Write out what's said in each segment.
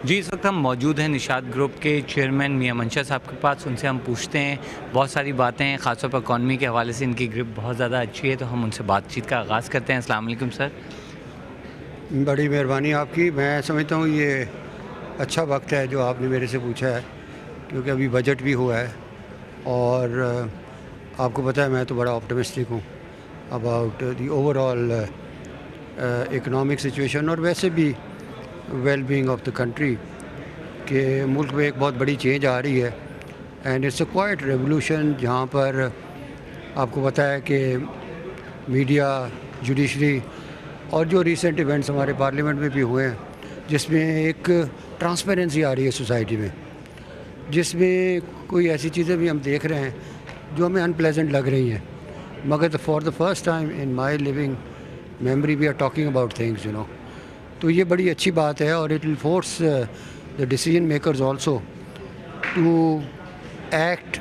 جی اس وقت ہم موجود ہیں نشاط گروپ کے چیئرمین میاں منشا صاحب کے پاس. ان سے ہم پوچھتے ہیں بہت ساری باتیں ہیں, خاص طور پر اکانومی کے حوالے سے ان کی گرپ بہت زیادہ اچھی ہے, تو ہم ان سے بات چیت کا آغاز کرتے ہیں. السلام علیکم سر. بڑی مہربانی آپ کی. میں سمجھتا ہوں یہ اچھا وقت ہے جو آپ نے میرے سے پوچھا ہے, کیونکہ ابھی بجٹ بھی ہوا ہے اور آپ کو پتہ ہے میں تو بڑا آپٹمسٹک ہوں about the overall economic situation اور ویسے بھی well being of the country, کہ ملک میں ایک بہت بڑی چینج آ رہی ہے and it's a quiet revolution, جہاں پر آپ کو پتہ ہے کہ میڈیا, جوڈیشری اور جو ریسنٹ ایونٹس ہمارے پارلیمنٹ میں بھی ہوئے ہیں, جس میں ایک ٹرانسپیرنسی آ رہی ہے سوسائٹی میں, جس میں کوئی ایسی چیزیں بھی ہم دیکھ رہے ہیں جو ہمیں ان پلیزنٹ لگ رہی ہیں, مگر for the first time in my living memory we are talking about things تو یہ بڑی اچھی بات ہے اور it will force the decision makers also to act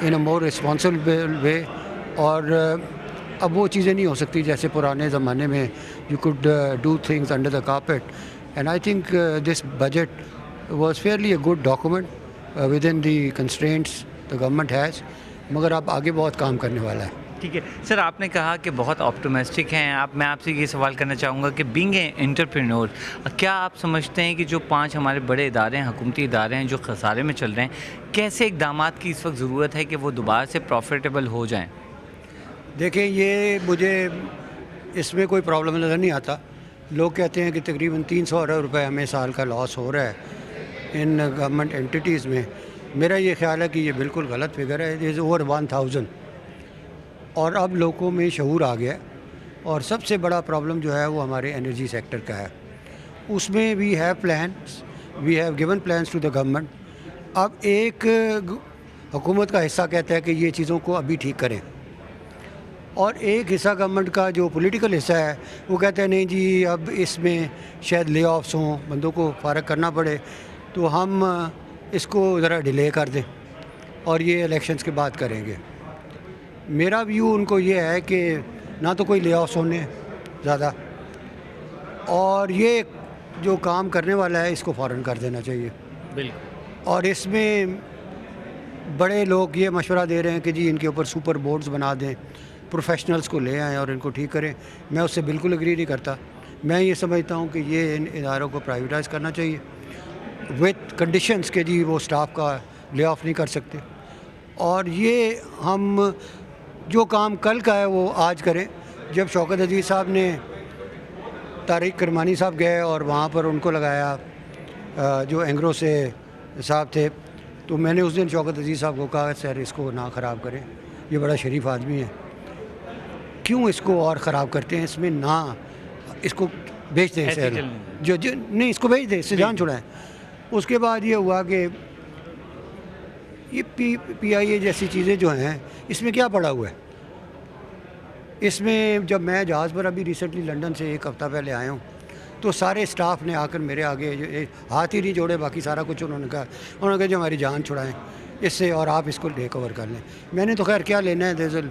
in a more responsible way. اور اب وہ چیزیں نہیں ہو سکتی جیسے پرانے زمانے میں you could do things under the carpet, and I think this budget was fairly a good document with in the constraints the government has, مگر اب آگے بہت کام کرنے والا ہے. ٹھیک ہے سر, آپ نے کہا کہ بہت آپٹمسٹک ہیں آپ. میں آپ سے یہ سوال کرنا چاہوں گا کہ بینگ اے انٹرپرینور, کیا آپ سمجھتے ہیں کہ جو 5 ہمارے بڑے ادارے ہیں, حکومتی ادارے ہیں جو خسارے میں چل رہے ہیں, کیسے اقدامات کی اس وقت ضرورت ہے کہ وہ دوبارہ سے پروفیٹیبل ہو جائیں؟ دیکھیں, یہ مجھے اس میں کوئی پرابلم نظر نہیں آتا. لوگ کہتے ہیں کہ تقریباً 300 ارب روپے ہمیں سال کا لاس ہو رہا ہے ان گورنمنٹ انٹیٹیز میں. میرا یہ خیال ہے کہ یہ بالکل غلط فگر ہے. It is over 1000. اور اب لوگوں میں شعور آ گیا ہے, اور سب سے بڑا پرابلم جو ہے وہ ہمارے انرجی سیکٹر کا ہے. اس میں we have given plans to the government. اب ایک حکومت کا حصہ کہتا ہے کہ یہ چیزوں کو ابھی ٹھیک کریں, اور ایک حصہ گورنمنٹ کا جو پولیٹیکل حصہ ہے وہ کہتا ہے نہیں جی اب اس میں شاید لے آفس ہوں, بندوں کو فارغ کرنا پڑے, تو ہم اس کو ذرا ڈیلے کر دیں اور یہ الیکشنز کے بعد کریں گے. میرا ویو ان کو یہ ہے کہ نہ تو کوئی لے آفس ہونے زیادہ, اور یہ جو کام کرنے والا ہے اس کو فوراً کر دینا چاہیے. بالکل. اور اس میں بڑے لوگ یہ مشورہ دے رہے ہیں کہ جی ان کے اوپر سپر بورڈز بنا دیں, پروفیشنلز کو لے آئیں اور ان کو ٹھیک کریں. میں اس سے بالکل اگری نہیں کرتا. میں یہ سمجھتا ہوں کہ یہ ان اداروں کو پرائیویٹائز کرنا چاہیے وتھ کنڈیشنز کہ جی وہ سٹاف کا لے آف نہیں کر سکتے, اور یہ ہم جو کام کل کا ہے وہ آج کریں. جب شوکت عزیز صاحب نے طارق کرمانی صاحب گئے اور وہاں پر ان کو لگایا جو اینگرو سے صاحب تھے, تو میں نے اس دن شوکت عزیز صاحب کو کہا سر اس کو نہ خراب کریں, یہ بڑا شریف آدمی ہے, کیوں اس کو اور خراب کرتے ہیں, اس میں نہ اس کو بیچ دیں سر, جو نہیں اس کو بیچ دیں, اس سے جان چھڑائیں. اس کے بعد یہ ہوا کہ یہ پی آئی اے جیسی چیزیں جو ہیں اس میں کیا پڑا ہوا ہے. اس میں جب میں جہاز پر ابھی ریسنٹلی لنڈن سے 1 ہفتہ پہلے آیا ہوں, تو سارے اسٹاف نے آ کر میرے آگے ہاتھ ہی نہیں جوڑے, باقی سارا کچھ انہوں نے کہا جو ہماری جان چھڑائیں اس سے اور آپ اس کو ٹیک اوور کر لیں. میں نے تو خیر کیا لینا ہے, دیر از اے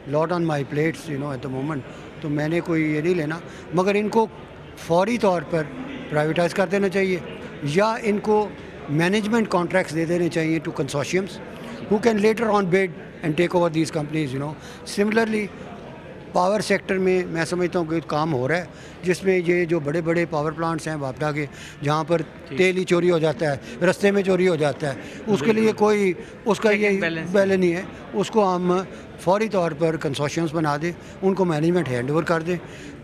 لاٹ آن مائی پلیٹس ایٹ دا مومنٹ, تو میں نے کوئی یہ نہیں لینا, مگر ان کو فوری طور پر پرائیویٹائز کر دینا چاہیے, یا ان کو مینجمنٹ کانٹریکٹس دے دینے چاہیے to کنسورشیمس who can later on bid and take over these companies. Similarly, power sector میں سمجھتا ہوں کہ کام ہو رہا ہے, جس میں یہ جو بڑے بڑے پاور پلانٹس ہیں واپڈا کے, جہاں پر تیل ہی چوری ہو جاتا ہے, رستے میں چوری ہو جاتا ہے, اس کے لیے کوئی اس کا یہ بیلنس نہیں ہے. اس کو ہم فوری طور پر کنسورشیمس بنا دیں, ان کو مینجمنٹ ہینڈ اوور کر دیں,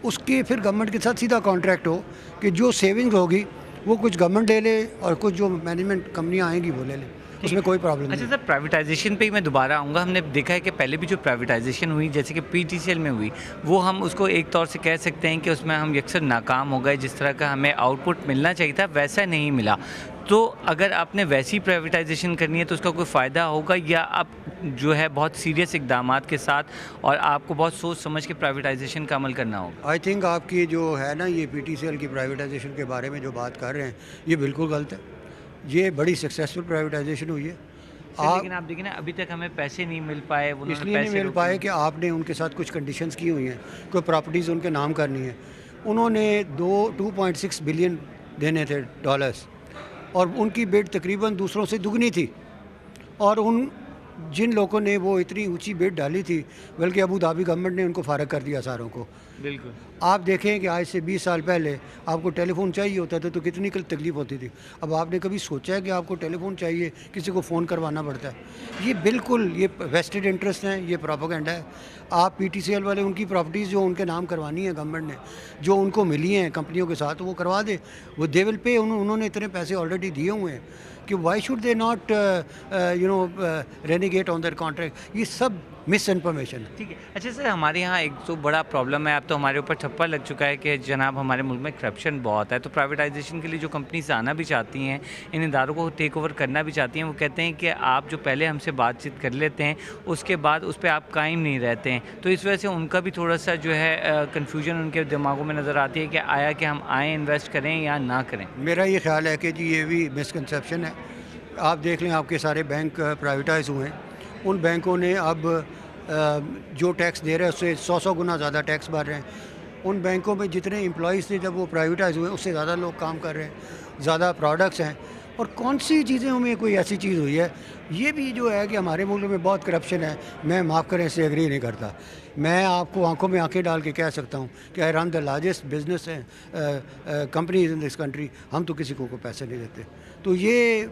اس کے پھر گورنمنٹ کے ساتھ سیدھا کانٹریکٹ ہو کہ جو سیونگ ہوگی وہ کچھ گورنمنٹ لے لے اور کچھ جو مینجمنٹ کمپنیاں آئیں گی وہ لے لیں, اس میں کوئی پرابلم نہیں. اچھا سر, پرائیویٹائزیشن پہ ہی میں دوبارہ آؤں گا. ہم نے دیکھا ہے کہ پہلے بھی جو پرائیویٹائزیشن ہوئی, جیسے کہ پی ٹی سی ایل میں ہوئی, وہ ہم اس کو ایک طور سے کہہ سکتے ہیں کہ اس میں ہم یکسر ناکام ہو گئے. جس طرح کا ہمیں آؤٹ پٹ ملنا چاہیے تھا ویسا نہیں ملا. تو اگر آپ نے ویسی پرائیویٹائزیشن کرنی ہے تو اس کا کوئی فائدہ ہوگا, یا آپ جو ہے بہت سیریس اقدامات کے ساتھ اور آپ کو بہت سوچ سمجھ کے پرائیویٹائزیشن کا عمل کرنا ہوگا؟ آئی تھنک آپ کی جو ہے نا یہ پی ٹی سی ایل کی پرائیویٹائزیشن کے بارے میں جو بات کر رہے ہیں یہ بالکل غلط ہے. یہ بڑی سکسیزفل پرائیویٹائزیشن ہوئی ہے. لیکن آپ دیکھیں نا, ابھی تک ہمیں پیسے نہیں مل پائے. اس لیے نہیں مل پائے کہ آپ نے ان کے ساتھ کچھ کنڈیشنز کی ہوئی ہیں, کوئی پراپرٹیز ان کے نام کرنی ہے. انہوں نے 2.6 بلین دینے تھے ڈالرز, اور ان کی بڈ تقریباً دوسروں سے دگنی تھی، اور ان جن لوگوں نے وہ اتنی اونچی بڈ ڈالی تھی، بلکہ ابو دھابی گورنمنٹ نے ان کو فارغ کر دیا ساروں کو۔ بالکل آپ دیکھیں کہ آج سے 20 سال پہلے آپ کو ٹیلی فون چاہیے ہوتا تھا تو کتنی تکلیف ہوتی تھی۔ اب آپ نے کبھی سوچا ہے کہ آپ کو ٹیلی فون چاہیے کسی کو فون کروانا پڑتا ہے؟ یہ بالکل یہ ویسٹڈ انٹرسٹ ہیں، یہ پروپیگنڈا ہے۔ آپ پی ٹی سی ایل والے ان کی پراپرٹیز جو ان کے نام کروانی ہے گورنمنٹ نے، جو ان کو ملی ہیں کمپنیوں کے ساتھ، وہ کروا دے، وہ دے ول پے۔ انہوں نے اتنے پیسے آلریڈی دیے ہوئے ہیں کہ why should they not renegade on their contract. یہ سب مس انفارمیشن ہے۔ ٹھیک ہے۔ اچھا سر، ہمارے یہاں ایک تو بڑا پرابلم ہے، اب تو ہمارے اوپر ٹھپا لگ چکا ہے کہ جناب ہمارے ملک میں کرپشن بہت ہے، تو پرائیویٹائزیشن کے لیے جو کمپنیز آنا بھی چاہتی ہیں، ان اداروں کو ٹیک اوور کرنا بھی چاہتی ہیں، وہ کہتے ہیں کہ آپ جو پہلے ہم سے بات چیت کر لیتے ہیں اس کے بعد اس پہ آپ قائم نہیں رہتے ہیں، تو اس وجہ سے ان کا بھی تھوڑا سا جو ہے کنفیوژن ان کے دماغوں میں نظر آتی ہے کہ آیا کہ ہم آئیں انویسٹ کریں یا نہ کریں۔ میرا یہ خیال ہے کہ جی یہ بھی مسکنسیپشن ہے۔ آپ دیکھ لیں، آپ کے سارے بینک پرائیویٹائز ہوئے ہیں، ان بینکوں نے اب جو ٹیکس دے رہے ہیں اس سے 100 گنا زیادہ ٹیکس بھر رہے ہیں۔ ان بینکوں میں جتنے امپلائیز تھے جب وہ پرائیویٹائز ہوئے، اس سے زیادہ لوگ کام کر رہے ہیں، زیادہ پروڈکٹس ہیں۔ اور کون سی چیزیں میں کوئی ایسی چیز ہوئی ہے؟ یہ بھی جو ہے کہ ہمارے ملک میں بہت کرپشن ہے، میں معاف کریں اس سے ایگری نہیں کرتا۔ میں آپ کو آنکھوں میں آنکھیں ڈال کے کہہ سکتا ہوں کہ I run the largest business companies in this country, ہم تو کسی کو پیسے نہیں دیتے۔ تو یہ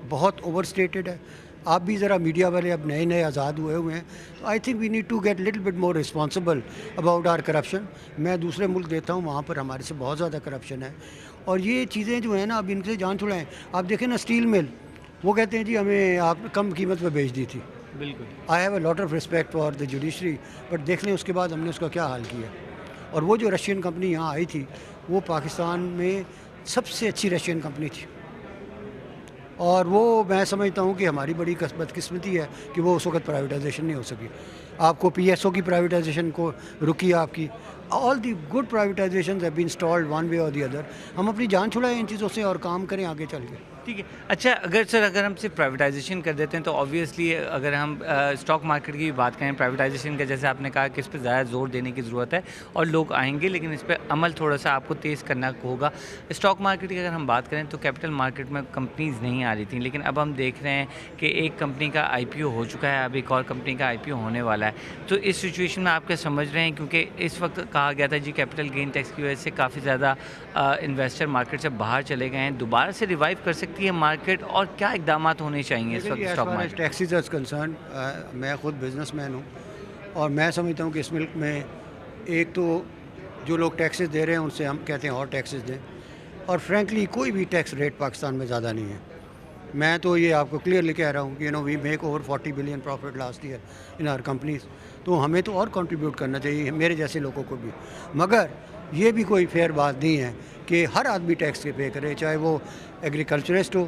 بہت اوور اسٹیٹڈ ہے۔ آپ بھی ذرا میڈیا والے اب نئے آزاد ہوئے ہیں، تو I think we need to get little bit more responsible about our corruption. میں دوسرے ملک دیتا ہوں، وہاں پر ہمارے سے بہت زیادہ کرپشن ہے، اور یہ چیزیں جو ہیں نا اب ان سے جان چھڑائیں۔ آپ دیکھیں نا اسٹیل مل، وہ کہتے ہیں جی ہمیں آپ کم قیمت پہ بیچ دی تھی۔ بالکل۔ I have a lot of respect for the judiciary, but دیکھ لیں اس کے بعد ہم نے اس کا کیا حال کیا۔ اور وہ جو رشین کمپنی یہاں آئی تھی، وہ پاکستان میں سب سے اچھی رشین کمپنی تھی، اور وہ میں سمجھتا ہوں کہ ہماری بڑی بدقسمتی ہے کہ وہ اس وقت پرائیویٹائزیشن نہیں ہو سکی۔ آپ کو پی ایس او کی پرائیویٹائزیشن کو رکی آپ کی، all the good privatization have been installed one way اور دی ادر۔ ہم اپنی جان چھڑائیں ان چیزوں سے اور کام کریں آگے چل کے۔ ٹھیک ہے۔ اچھا اگر ہم صرف پرائیویٹائزیشن کر دیتے ہیں تو آبویسلی اگر ہم اسٹاک مارکیٹ کی بھی بات کریں، پرائیویٹائزیشن کا جیسے آپ نے کہا کہ اس پہ زیادہ زور دینے کی ضرورت ہے اور لوگ آئیں گے، لیکن اس پہ عمل تھوڑا سا آپ کو تیز کرنا ہوگا۔ اسٹاک مارکیٹ کی اگر ہم بات کریں تو کیپٹل مارکیٹ میں کمپنیز نہیں آ رہی تھیں، لیکن اب ہم دیکھ رہے ہیں کہ ایک کمپنی کا آئی پی او ہو چکا ہے، اب ایک اور کمپنی کا آئی پی او ہونے والا ہے۔ تو اس سچویشن میں آپ کیا سمجھ رہے ہیں؟ کیونکہ اس وقت کہا گیا تھا جی کیپٹل گین ٹیکس کی وجہ سے کافی زیادہ انویسٹر مارکیٹ سے باہر چلے گئے ہیں، دوبارہ سے ریوائیو کر سکتی ہے مارکیٹ، اور کیا اقدامات ہونے چاہیے اس وقت stock market? Taxes is concern, میں خود بزنس مین ہوں، اور میں سمجھتا ہوں کہ اس ملک میں ایک تو جو لوگ ٹیکسز دے رہے ہیں ان سے ہم کہتے ہیں اور ٹیکسز دیں، اور فرینکلی کوئی بھی ٹیکس ریٹ پاکستان میں زیادہ نہیں ہے۔ میں تو یہ آپ کو کلیئرلی کہہ رہا ہوں کہ we make over 40 billion profit last year in our companies, تو ہمیں تو اور کنٹریبیوٹ کرنا چاہیے، میرے جیسے لوگوں کو بھی۔ مگر یہ بھی کوئی فیئر بات نہیں ہے کہ ہر آدمی ٹیکس کے پے کرے، چاہے وہ ایگریکلچرسٹ ہو،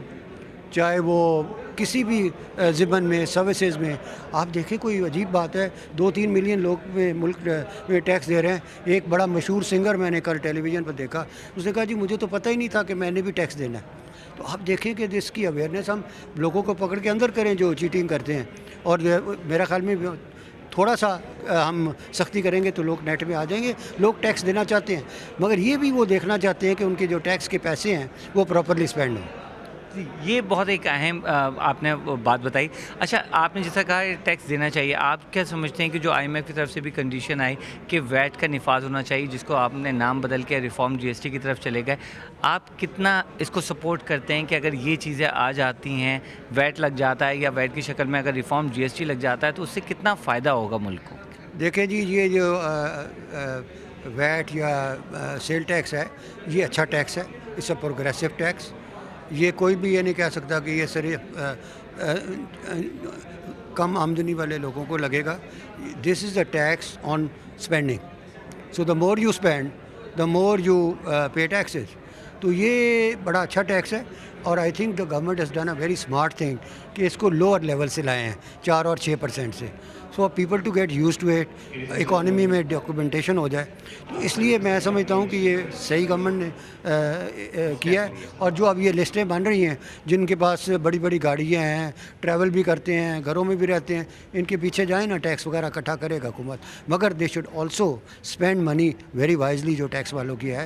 چاہے وہ کسی بھی ضمن میں سروسز میں۔ آپ دیکھیں کوئی عجیب بات ہے، 2-3 ملین لوگ ملک میں ٹیکس دے رہے ہیں۔ ایک بڑا مشہور سنگر میں نے کل ٹیلی ویژن پر دیکھا، اس نے کہا جی مجھے تو پتہ ہی نہیں تھا کہ میں نے بھی ٹیکس دینا ہے۔ تو آپ دیکھیں کہ اس کی اویئرنیس ہم لوگوں کو پکڑ کے اندر کریں جو چیٹنگ کرتے ہیں، اور میرا خیال میں تھوڑا سا ہم سختی کریں گے تو لوگ نیٹ میں آ جائیں گے۔ لوگ ٹیکس دینا چاہتے ہیں، مگر یہ بھی وہ دیکھنا چاہتے ہیں کہ ان کے جو ٹیکس کے پیسے ہیں وہ پراپرلی اسپینڈ ہوں۔ یہ بہت ایک اہم آپ نے بات بتائی۔ اچھا، آپ نے جیسا کہا ٹیکس دینا چاہیے، آپ کیا سمجھتے ہیں کہ جو آئی ایم ایف کی طرف سے بھی کنڈیشن آئی کہ ویٹ کا نفاذ ہونا چاہیے، جس کو آپ نے نام بدل کے ریفارم جی ایس ٹی کی طرف چلے گئے، آپ کتنا اس کو سپورٹ کرتے ہیں کہ اگر یہ چیزیں آ جاتی ہیں، ویٹ لگ جاتا ہے یا ویٹ کی شکل میں اگر ریفارم جی ایس ٹی لگ جاتا ہے تو اس سے کتنا فائدہ ہوگا ملک کو؟ دیکھیں جی، یہ جو ویٹ یا سیل ٹیکس ہے، یہ اچھا ٹیکس ہے، اٹس اے پروگریسو ٹیکس۔ یہ کوئی بھی یہ نہیں کہہ سکتا کہ یہ صرف کم آمدنی والے لوگوں کو لگے گا۔ This is a tax on spending, so the more you spend the more you pay taxes. تو یہ بڑا اچھا ٹیکس ہے، اور I think the government has done a very smart thing کہ اس کو لوور لیول سے لائے ہیں 4 اور 6% سے، so people to get used to it, economy میں ڈاکومنٹیشن ہو جائے۔ تو اس لیے میں سمجھتا ہوں کہ یہ صحیح گورنمنٹ نے کیا ہے۔ اور جو اب یہ لسٹیں بن رہی ہیں، جن کے پاس بڑی بڑی گاڑیاں ہیں، ٹریول بھی کرتے ہیں، گھروں میں بھی رہتے ہیں، ان کے پیچھے جائیں نا، ٹیکس وغیرہ اکٹھا کرے گا حکومت، مگر they should also spend money very wisely جو ٹیکس والوں کی ہے،